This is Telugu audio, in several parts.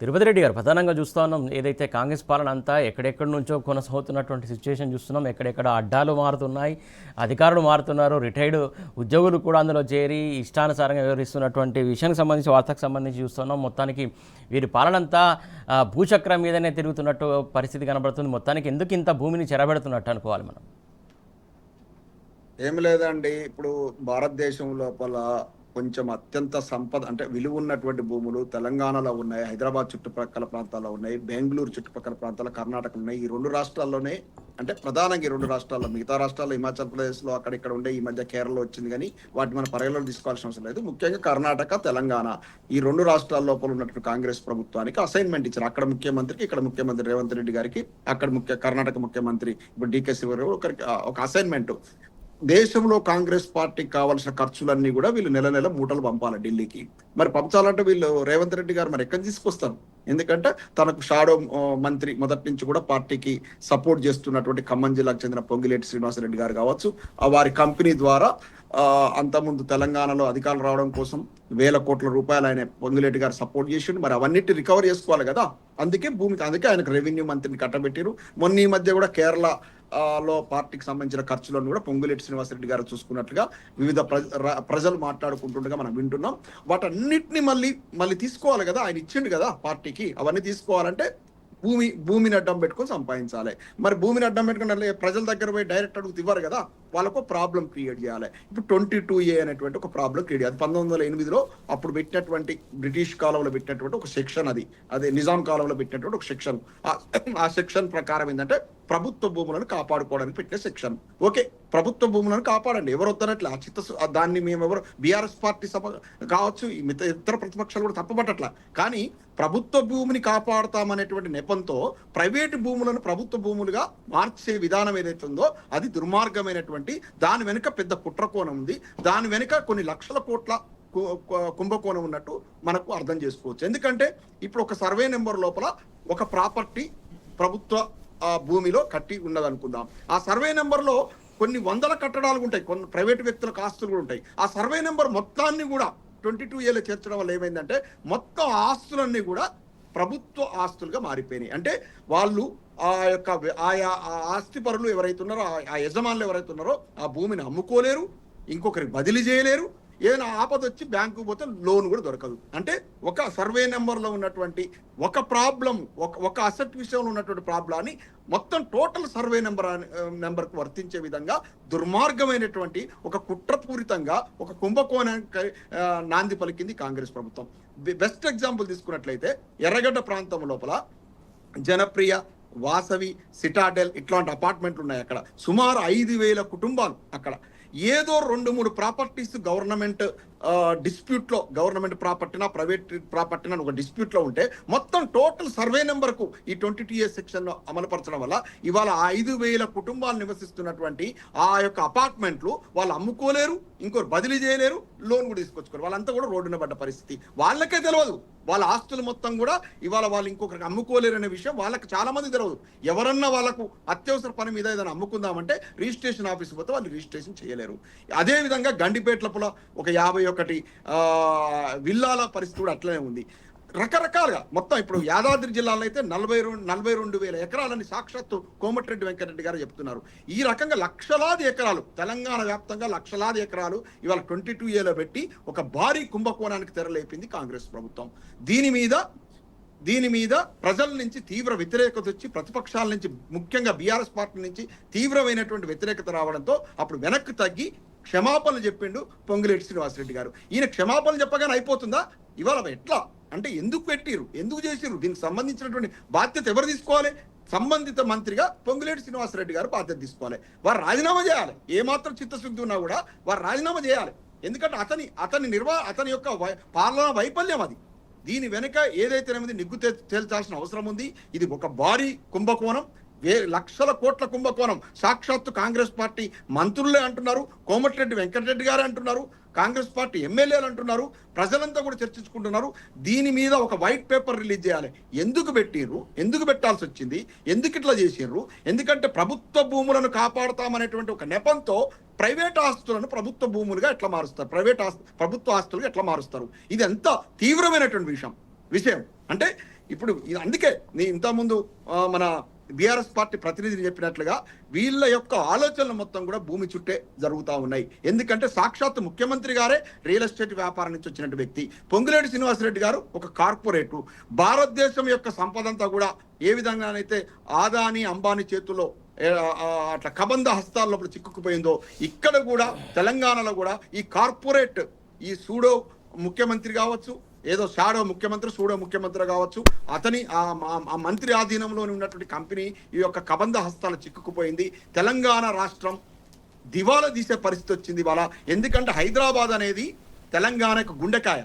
తిరుపతి రెడ్డి గారు ప్రధానంగా చూస్తూ ఉన్నాం. ఏదైతే కాంగ్రెస్ పాలన అంతా ఎక్కడెక్కడి నుంచో కొనసాగుతున్నటువంటి సిచ్యువేషన్ చూస్తున్నాం. ఎక్కడెక్కడ అడ్డాలు మారుతున్నాయి, అధికారులు మారుతున్నారు, రిటైర్డ్ ఉద్యోగులు కూడా అందులో చేరి ఇష్టానుసారంగా వ్యవహరిస్తున్నటువంటి విషయానికి సంబంధించి, వార్తకు సంబంధించి చూస్తున్నాం. మొత్తానికి వీరి పాలన అంతా భూచక్రం మీదనే తిరుగుతున్నట్టు పరిస్థితి కనబడుతుంది. మొత్తానికి ఎందుకు ఇంత భూమిని చెరబెడుతున్నట్టు అనుకోవాలి మనం? ఏమి లేదండి. ఇప్పుడు భారతదేశం లోపల కొంచెం అత్యంత సంపద అంటే విలువ ఉన్నటువంటి భూములు తెలంగాణలో ఉన్నాయి, హైదరాబాద్ చుట్టుపక్కల ప్రాంతాల్లో ఉన్నాయి, బెంగళూరు చుట్టుపక్కల ప్రాంతాల్లో కర్ణాటకలో ఉన్నాయి. ఈ రెండు రాష్ట్రాల్లోనే అంటే ప్రధానంగా ఈ రెండు రాష్ట్రాల్లో, మిగతా రాష్ట్రాల్లో హిమాచల్ ప్రదేశ్లో అక్కడిక్కడ ఉండే, ఈ మధ్య కేరళలో వచ్చింది, కానీ వాటి మన పరిగణలో తీసుకోవాల్సిన అవసరం లేదు. ముఖ్యంగా కర్ణాటక, తెలంగాణ ఈ రెండు రాష్ట్రాల లోపల ఉన్నటువంటి కాంగ్రెస్ ప్రభుత్వానికి అసైన్మెంట్ ఇచ్చారు. అక్కడ ముఖ్యమంత్రికి, ఇక్కడ ముఖ్యమంత్రి రేవంత్ రెడ్డి గారికి, అక్కడ కర్ణాటక ముఖ్యమంత్రి ఇప్పుడు డికే శివరావు ఒకరికి ఒక అసైన్మెంట్. దేశంలో కాంగ్రెస్ పార్టీకి కావాల్సిన ఖర్చులన్నీ కూడా వీళ్ళు నెల నెల మూటలు పంపాలి ఢిల్లీకి. మరి పంచాలంటే వీళ్ళు రేవంత్ రెడ్డి గారు మరి ఎక్కడి తీసుకొస్తారు? ఎందుకంటే తనకు షాడో మంత్రి మొదటి నుంచి కూడా పార్టీకి సపోర్ట్ చేస్తున్నటువంటి ఖమ్మం జిల్లాకు చెందిన పొంగిలేటి శ్రీనివాసరెడ్డి గారు కావచ్చు, వారి కంపెనీ ద్వారా అంతకుముందు తెలంగాణలో అధికారులు రావడం కోసం వేల కోట్ల రూపాయలు ఆయన పొంగిలేటి గారు సపోర్ట్ చేసిండు. మరి అవన్నిటి రికవర్ చేసుకోవాలి కదా. అందుకే ఆయనకు రెవెన్యూ మంత్రిని కట్టబెట్టారు. మొన్న ఈ మధ్య కూడా కేరళ లో పార్టీకి సంబంధించిన ఖర్చులను కూడా పొంగులేటి శ్రీనివాసరెడ్డి గారు చూసుకున్నట్లుగా వివిధ ప్రజలు మాట్లాడుకుంటుండగా మనం వింటున్నాం. వాటన్నిటిని మళ్ళీ తీసుకోవాలి కదా. ఆయన ఇచ్చిండు కదా పార్టీకి. అవన్నీ తీసుకోవాలంటే భూమిని అడ్డం పెట్టుకొని సంపాదించాలి. మరి భూమిని అడ్డం పెట్టుకుని ప్రజల దగ్గర పోయి డైరెక్ట్ అడుగుతూ ఇవ్వరు కదా. వాళ్ళకు ప్రాబ్లం క్రియేట్ చేయాలి. ఇప్పుడు 22A అనేటువంటి ఒక ప్రాబ్లం క్రియేట్ చేయాలి. 1908లో అప్పుడు పెట్టినటువంటి బ్రిటిష్ కాలంలో పెట్టినటువంటి ఒక సెక్షన్, అదే నిజాం కాలంలో పెట్టినటువంటి ఒక సెక్షన్. ఆ సెక్షన్ ప్రకారం ఏంటంటే ప్రభుత్వ భూములను కాపాడుకోవడానికి పెట్టిన సెక్షన్. ఓకే, ప్రభుత్వ భూములను కాపాడండి, ఎవరు వద్దనట్లే. దాన్ని మేము ఎవరు బీఆర్ఎస్ పార్టీ సభ కావచ్చు, ఇతర ప్రతిపక్షాలు కూడా తప్పబట్టట్లా. కానీ ప్రభుత్వ భూమిని కాపాడుతామనేటువంటి నెపంతో ప్రైవేటు భూములను ప్రభుత్వ భూములుగా మార్చే విధానం ఏదైతే ఉందో అది దుర్మార్గమైనటువంటి, దాని వెనుక పెద్ద కుట్రకోణం ఉంది. దాని వెనుక కొన్ని లక్షల కోట్ల కుంభకోణం ఉన్నట్టు మనకు అర్థం చేసుకోవచ్చు. ఎందుకంటే ఇప్పుడు ఒక సర్వే నెంబర్ లోపల ఒక ప్రాపర్టీ ప్రభుత్వ భూమిలో కట్టి ఉన్నదనుకుందాం. ఆ సర్వే నెంబర్లో కొన్ని వందల కట్టడాలు ఉంటాయి, కొన్ని ప్రైవేటు వ్యక్తులకు ఆస్తులు కూడా ఉంటాయి. ఆ సర్వే నెంబర్ మొత్తాన్ని కూడా 22Aలో చేర్చడం వల్ల ఏమైందంటే మొత్తం ఆస్తులన్నీ కూడా ప్రభుత్వ ఆస్తులుగా మారిపోయినాయి. అంటే వాళ్ళు ఆయా ఆస్తి పరులు ఎవరైతే ఉన్నారో, ఆ యజమానులు ఎవరైతే ఉన్నారో ఆ భూమిని అమ్ముకోలేరు, ఇంకొకరికి బదిలీ చేయలేరు. ఏదైనా ఆపద వచ్చి బ్యాంకు పోతే లోన్ కూడా దొరకదు. అంటే ఒక సర్వే నెంబర్లో ఉన్నటువంటి ఒక ప్రాబ్లం, ఒక అసెట్ విషయంలో ఉన్నటువంటి ప్రాబ్లాన్ని మొత్తం టోటల్ సర్వే నెంబర్కు వర్తించే విధంగా దుర్మార్గమైనటువంటి ఒక కుట్రపూరితంగా ఒక కుంభకోణానికి నాంది పలికింది కాంగ్రెస్ ప్రభుత్వం. బెస్ట్ ఎగ్జాంపుల్ తీసుకున్నట్లయితే ఎర్రగడ్డ ప్రాంతం లోపల జనప్రియ, వాసవి, సిటాడెల్ ఇట్లాంటి అపార్ట్మెంట్లు ఉన్నాయి. అక్కడ సుమారు 5,000 కుటుంబాలు. అక్కడ ఏదో 2-3 ప్రాపర్టీస్ గవర్నమెంట్ డిస్ప్యూట్లో, గవర్నమెంట్ ప్రాపర్టీనా ప్రైవేట్ ప్రాపర్టీనా ఒక డిస్ప్యూట్లో ఉంటే మొత్తం టోటల్ సర్వే నెంబర్కు ఈ 22A సెక్షన్లో అమలుపరచడం వల్ల ఇవాళ 5,000 కుటుంబాలు నివసిస్తున్నటువంటి ఆ యొక్క అపార్ట్మెంట్లు వాళ్ళు అమ్ముకోలేరు, ఇంకోరు బదిలీ చేయలేరు, లోన్ కూడా తీసుకొచ్చుకోరు. వాళ్ళంతా కూడా రోడ్డున పడ్డ పరిస్థితి. వాళ్ళకే తెలియదు వాళ్ళ ఆస్తులు మొత్తం కూడా ఇవాళ వాళ్ళు ఇంకొకరికి అమ్ముకోలేరు అనే విషయం వాళ్ళకి చాలా మంది తెలియదు. ఎవరన్నా వాళ్ళకు అత్యవసర పని మీద ఏదైనా అమ్ముకుందామంటే రిజిస్ట్రేషన్ ఆఫీస్ పోతే వాళ్ళు రిజిస్ట్రేషన్ చేయలేరు. అదేవిధంగా గండిపేట్లపుల ఒక 51 విల్లాల పరిస్థితి కూడా అట్లనే ఉంది. రకరకాలుగా మొత్తం ఇప్పుడు యాదాద్రి జిల్లాలో అయితే 42,000 ఎకరాలని సాక్షాత్తు కోమటిరెడ్డి వెంకటరెడ్డి గారు చెప్తున్నారు. ఈ రకంగా లక్షలాది ఎకరాలు, తెలంగాణ వ్యాప్తంగా లక్షలాది ఎకరాలు ఇవాళ 22Aలో పెట్టి ఒక భారీ కుంభకోణానికి తెరలేపింది కాంగ్రెస్ ప్రభుత్వం. దీని మీద ప్రజల నుంచి తీవ్ర వ్యతిరేకత వచ్చి, ప్రతిపక్షాల నుంచి ముఖ్యంగా బీఆర్ఎస్ పార్టీ నుంచి తీవ్రమైనటువంటి వ్యతిరేకత రావడంతో అప్పుడు వెనక్కి తగ్గి క్షమాపణలు చెప్పిండు పొంగులేటి శ్రీనివాసరెడ్డి గారు. ఈయన క్షమాపణలు చెప్పగానే అయిపోతుందా? ఇవాళ ఎట్లా అంటే ఎందుకు పెట్టిరు, ఎందుకు చేసిరు, దీనికి సంబంధించినటువంటి బాధ్యత ఎవరు తీసుకోవాలి? సంబంధిత మంత్రిగా పొంగులేటి శ్రీనివాసరెడ్డి గారు బాధ్యత తీసుకోవాలి. వారు రాజీనామా చేయాలి. ఏమాత్రం చిత్తశుద్ధి ఉన్నా కూడా వారు రాజీనామా చేయాలి. ఎందుకంటే అతని యొక్క పాలనా వైఫల్యం అది. దీని వెనుక ఏదైతేనేది నిగ్గు తేల్చాల్సిన అవసరం ఉంది. ఇది ఒక భారీ కుంభకోణం, లక్షల కోట్ల కుంభకోణం. సాక్షాత్తు కాంగ్రెస్ పార్టీ మంత్రులే అంటున్నారు, కోమటిరెడ్డి వెంకటరెడ్డి గారే అంటున్నారు, కాంగ్రెస్ పార్టీ ఎమ్మెల్యేలు అంటున్నారు, ప్రజలంతా కూడా చర్చించుకుంటున్నారు. దీని మీద ఒక వైట్ పేపర్ రిలీజ్ చేయాలి. ఎందుకు పెట్టిర్రు, ఎందుకు పెట్టాల్సి వచ్చింది, ఎందుకు ఇట్లా చేసిర్రు? ఎందుకంటే ప్రభుత్వ భూములను కాపాడుతామనేటువంటి ఒక నెపంతో ప్రైవేట్ ఆస్తులను ప్రభుత్వ భూములుగా ఎట్లా మారుస్తారు, ప్రభుత్వ ఆస్తులుగా ఎట్లా మారుస్తారు? ఇది ఎంత తీవ్రమైనటువంటి విషయం. అంటే ఇప్పుడు అందుకే ఇంతకుముందు మన బీఆర్ఎస్ పార్టీ ప్రతినిధి చెప్పినట్లుగా వీళ్ళ యొక్క ఆలోచనలు మొత్తం కూడా భూమి చుట్టే జరుగుతూ ఉన్నాయి. ఎందుకంటే సాక్షాత్ ముఖ్యమంత్రి గారే రియల్ ఎస్టేట్ వ్యాపారం నుంచి వచ్చినటువంటి వ్యక్తి. పొంగులేటి శ్రీనివాసరెడ్డి గారు ఒక కార్పొరేటు. భారతదేశం యొక్క సంపద అంతా కూడా ఏ విధంగానైతే ఆదాని అంబానీ చేతుల్లో అట్లా కబంధ హస్తాల లోపల చిక్కుకుపోయిందో, ఇక్కడ కూడా తెలంగాణలో కూడా ఈ కార్పొరేట్, ఈ సూడో ముఖ్యమంత్రి కావచ్చు, ఏదో షాడో ముఖ్యమంత్రి, సూడో ముఖ్యమంత్రి కావచ్చు, అతని ఆ మంత్రి ఆధీనంలోని ఉన్నటువంటి కంపెనీ ఈ యొక్క కబంధ హస్తాలు చిక్కుకుపోయింది. తెలంగాణ రాష్ట్రం దివాలా తీసే పరిస్థితి వచ్చింది ఇవాళ. ఎందుకంటే హైదరాబాద్ అనేది తెలంగాణకు గుండెకాయ.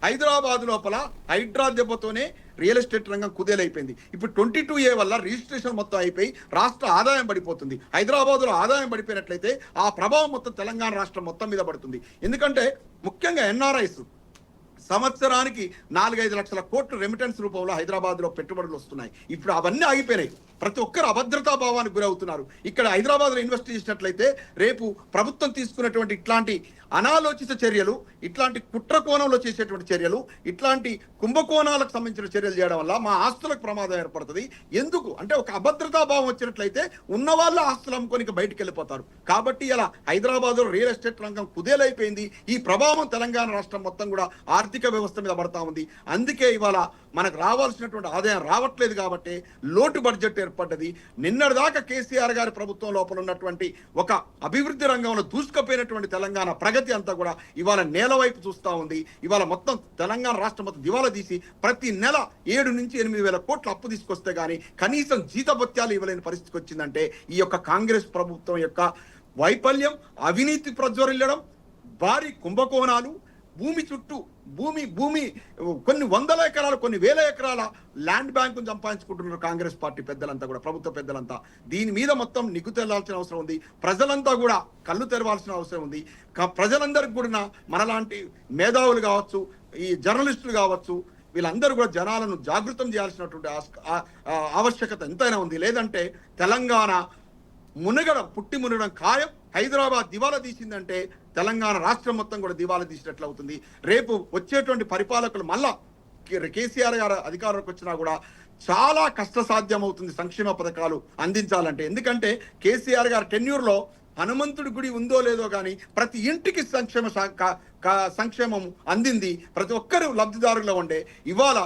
హైదరాబాద్ లోపల హైడ్రా దెబ్బతోనే రియల్ ఎస్టేట్ రంగం కుదేలైపోయింది. ఇప్పుడు 22A వల్ల రిజిస్ట్రేషన్ మొత్తం అయిపోయి రాష్ట్ర ఆదాయం పడిపోతుంది. హైదరాబాద్లో ఆదాయం పడిపోయినట్లయితే ఆ ప్రభావం మొత్తం తెలంగాణ రాష్ట్రం మొత్తం మీద పడుతుంది. ఎందుకంటే ముఖ్యంగా ఎన్ఆర్ఐస్ సంవత్సరానికి 4-5 లక్షల కోట్లు రెమిటెన్స్ రూపంలో హైదరాబాద్లో పెట్టుబడులు వస్తున్నాయి. ఇప్పుడు అవన్నీ ఆగిపోయినాయి. ప్రతి ఒక్కరు అభద్రతా భావానికి గురవుతున్నారు. ఇక్కడ హైదరాబాద్లో ఇన్వెస్ట్ చేసినట్లయితే రేపు ప్రభుత్వం తీసుకున్నటువంటి ఇట్లాంటి అనాలోచిత చర్యలు, ఇట్లాంటి కుట్ర కోణంలో చేసేటువంటి చర్యలు, ఇట్లాంటి కుంభకోణాలకు సంబంధించిన చర్యలు చేయడం వల్ల మా ఆస్తులకు ప్రమాదం ఏర్పడుతుంది. ఎందుకు అంటే ఒక అభద్రతా భావం వచ్చినట్లయితే ఉన్న వాళ్ళ ఆస్తులు అమ్ముకొని బయటికి వెళ్ళిపోతారు. కాబట్టి ఇలా హైదరాబాద్లో రియల్ ఎస్టేట్ రంగం కుదేలైపోయింది. ఈ ప్రభావం తెలంగాణ రాష్ట్రం మొత్తం కూడా ఆర్థిక వ్యవస్థ మీద పడతా ఉంది. అందుకే ఇవాళ మనకు రావాల్సినటువంటి ఆదాయం రావట్లేదు. కాబట్టి లోటు బడ్జెట్ ఏర్పడ్డది. నిన్నటిదాకా కేసీఆర్ గారి ప్రభుత్వం లోపల ఉన్నటువంటి ఒక అభివృద్ధి రంగంలో దూసుకుపోయినటువంటి తెలంగాణ ప్రగతి అంతా కూడా ఇవాళ నేల వైపు చూస్తూ ఉంది. ఇవాళ మొత్తం తెలంగాణ రాష్ట్రం మొత్తం దివాలా తీసి ప్రతి నెల 7 నుంచి 8 వేల కోట్ల అప్పు తీసుకొస్తే కానీ కనీసం జీతభత్యాలు ఇవ్వలేని పరిస్థితికి వచ్చిందంటే ఈ యొక్క కాంగ్రెస్ ప్రభుత్వం యొక్క వైఫల్యం, అవినీతి ప్రజ్వరిల్లడం, భారీ కుంభకోణాలు, భూమి చుట్టూ భూమి కొన్ని వందల ఎకరాలు, కొన్ని వేల ఎకరాల ల్యాండ్ బ్యాంకును సంపాదించుకుంటున్నారు కాంగ్రెస్ పార్టీ పెద్దలంతా కూడా, ప్రభుత్వ పెద్దలంతా. దీని మీద మొత్తం నిగ్గు తెల్లాల్సిన అవసరం ఉంది. ప్రజలంతా కూడా కళ్ళు తెరవాల్సిన అవసరం ఉంది. ప్రజలందరికీ కూడా మనలాంటి మేధావులు కావచ్చు, ఈ జర్నలిస్టులు కావచ్చు, వీళ్ళందరూ కూడా జనాలను జాగృతం చేయాల్సినటువంటి ఆవశ్యకత ఎంతైనా ఉంది. లేదంటే తెలంగాణ మునగడం ఖాయం. హైదరాబాద్ దివాలా తీసిందంటే తెలంగాణ రాష్ట్రం మొత్తం కూడా దివాలా తీసినట్లు అవుతుంది. రేపు వచ్చేటువంటి పరిపాలకులు మళ్ళా కేసీఆర్ గారు అధికారంలోకి వచ్చినా కూడా చాలా కష్టసాధ్యం అవుతుంది సంక్షేమ పథకాలు అందించాలంటే. ఎందుకంటే కేసీఆర్ గారు టెన్యూర్లో హనుమంతుడి గుడి ఉందో లేదో కానీ ప్రతి ఇంటికి సంక్షేమం అందింది. ప్రతి ఒక్కరు లబ్ధిదారులుగా ఉండే ఇవాళ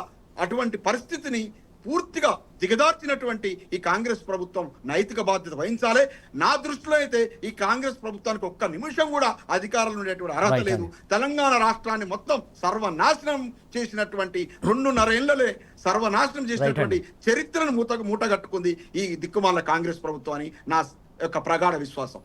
అటువంటి పరిస్థితిని పూర్తిగా దిగదార్చినటువంటి ఈ కాంగ్రెస్ ప్రభుత్వం నైతిక బాధ్యత వహించాలి. నా దృష్టిలో అయితే ఈ కాంగ్రెస్ ప్రభుత్వానికి ఒక్క నిమిషం కూడా అధికారంలో ఉండేటువంటి అర్హత లేదు. తెలంగాణ రాష్ట్రాన్ని మొత్తం సర్వనాశనం చేసినటువంటి 2.5 ఏళ్లలే సర్వనాశనం చేసినటువంటి చరిత్రను మూటగట్టుకుంది ఈ దిక్కుమాల కాంగ్రెస్ ప్రభుత్వం అని నా యొక్క ప్రగాఢ విశ్వాసం.